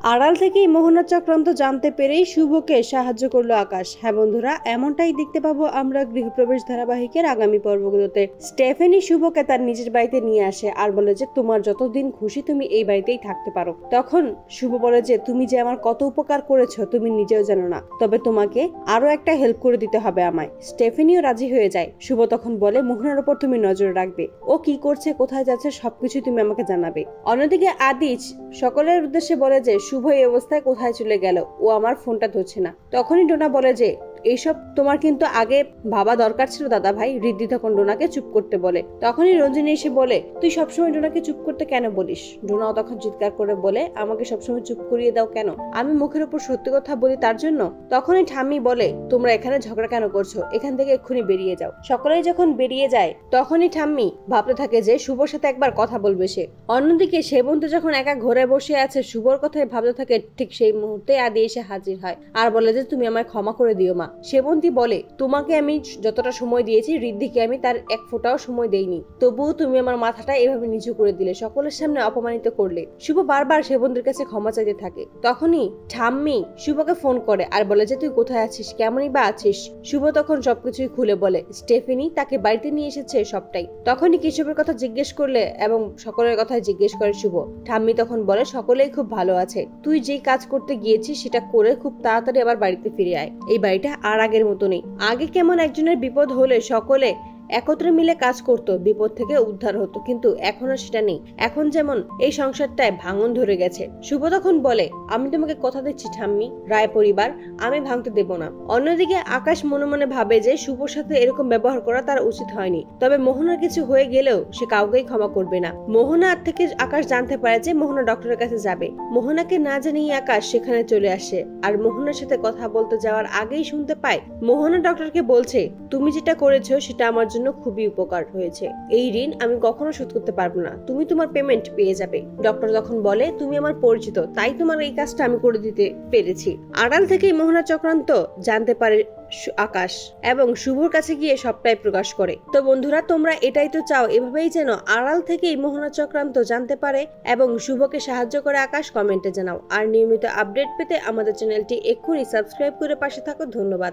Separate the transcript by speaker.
Speaker 1: আড়াল থেকেই মোহনা চক্রান্ত জানতে পেরেই শুভকে সাহায্য করলো আকাশ। হ্যাঁ বন্ধুরা, এমনটাই দেখতে পাবো আমরা গৃহপ্রবেশ ধারাবাহিকের আগামী পর্বগুলোতে। স্টেফেনি শুভকে তার নিজের বাড়িতে নিয়ে আসে আর বলে যে তোমার যতদিন খুশি তুমি এই বাড়িতেই থাকতে পারো। তখন শুভ বলে যে তুমি যে আমার কত উপকার করেছো তুমি নিজেও জানো না, তবে তোমাকে আরো একটা হেল্প করে দিতে হবে আমায়। স্টেফেনিও রাজি হয়ে যায়। শুভ তখন বলে মোহনার উপর তুমি নজর রাখবে, ও কি করছে কোথায় যাচ্ছে সবকিছু তুমি আমাকে জানাবে। অন্যদিকে আদিজ সকলের উদ্দেশ্যে বলে যে শুভ এই অবস্থায় কোথায় চলে গেল, ও আমার ফোনটা ধরছে না। তখনই ডোনা বলে যে এইসব তোমার কিন্তু আগে ভাবা দরকার ছিল দাদা ভাই। রিদ্ধি তখন ডোনাকে চুপ করতে বলে। তখনই রঞ্জিনী এসে বলে তুই সবসময় ডোনাকে চুপ করতে কেন বলিস। ডোনাও তখন চিৎকার করে বলে আমাকে সবসময় চুপ করিয়ে দাও কেন, আমি মুখের উপর সত্যি কথা বলি তার জন্য। তখনই ঠাম্মি বলে তোমরা এখানে ঝগড়া কেন করছো, এখান থেকে এক্ষুনি বেরিয়ে যাও। সকলেই যখন বেরিয়ে যায় তখনই ঠাম্মি ভাবতে থাকে যে শুভর সাথে একবার কথা বলবে সে। অন্যদিকে সেবন্তী যখন একা ঘরে বসে আছে শুভর কথাই ভাবতে থাকে, ঠিক সেই মুহূর্তে আদি এসে হাজির হয় আর বলে যে তুমি আমায় ক্ষমা করে দিও মা। সেবন্তী বলে তোমাকে আমি যতটা সময় দিয়েছি রিদ্ধিকে আমি তার এক ফোঁটাও সময় দেইনি, তবুও তুমি আমার মাথাটা এভাবে নিচু করে দিলে, সকলের সামনে অপমানিত করলে। শুভ বারবার সেবন্তীর কাছে ক্ষমা চাইতে থাকে। তখনই ঠাম্মি শুভকে ফোন করে আর বলে যে তুই কোথায় আছিস, কেমনই বা আছিস। শুভ তখন সবকিছুই খুলে বলে। স্টেফেনি তাকে বাড়িতে নিয়ে এসেছে সবটাই। তখনই কেশবের কথা জিজ্ঞেস করলে এবং সকলের কথা জিজ্ঞেস করে শুভ। ঠাম্মি তখন বলে সকলেই খুব ভালো আছে, তুই যেই কাজ করতে গিয়েছিস সেটা করে খুব তাড়াতাড়ি আবার বাড়িতে ফিরে আয়। এই বাড়িটা আর আগের মতো নেই। আগে কেমন একজনের বিপদ হলে সকলে একত্রে মিলে কাজ করত, বিপদ থেকে উদ্ধার হতো, কিন্তু এখন আর সেটা নেই। এখন যেমন এই সংসারটায় ভাঙন ধরে গেছে। শুভ তখন বলে আমি তোমাকে কথা দিচ্ছি ঠাম্মি, রায় পরিবার আমি ভাঙতে দেব না। অন্যদিকে আকাশ মনে মনে ভাবে যে শুভর সাথে এরকম ব্যবহার করা তার উচিত হয়নি, তবে মোহনার কিছু হয়ে গেলেও সে কাউকেই ক্ষমা করবে না। মোহনা থেকে আকাশ জানতে পারে যে মোহনা ডক্টরের কাছে যাবে। মোহনাকে না জানিয়ে আকাশ সেখানে চলে আসে আর মোহনার সাথে কথা বলতে যাওয়ার আগেই শুনতে পায় মোহনা ডক্টরকে বলছে তুমি যেটা করেছো সেটা আমার জন্য খুবই উপকার হয়েছে, এই ঋণ আমি কখনো শোধ করতে পারবো না, তুমি তোমার পেমেন্ট পেয়ে যাবে। ডক্টর তখন বলে তুমি আমার পরিচিত, তাই তোমার এই কাজটা আমি করে দিতে পেরেছি। আড়াল থেকেই মোহনা চক্রান্ত জানতে পারে আকাশ এবং শুভর কাছে গিয়ে সবটাই প্রকাশ করে। তো বন্ধুরা তোমরা এটাই তো চাও, এভাবেই যেন আড়াল থেকেই মোহনা চক্রান্ত জানতে পারে এবং শুভকে সাহায্য করে আকাশ। কমেন্টে জানাও। আর নিয়মিত আপডেট পেতে আমাদের চ্যানেলটি এক্ষুনি সাবস্ক্রাইব করে পাশে থাকো। ধন্যবাদ।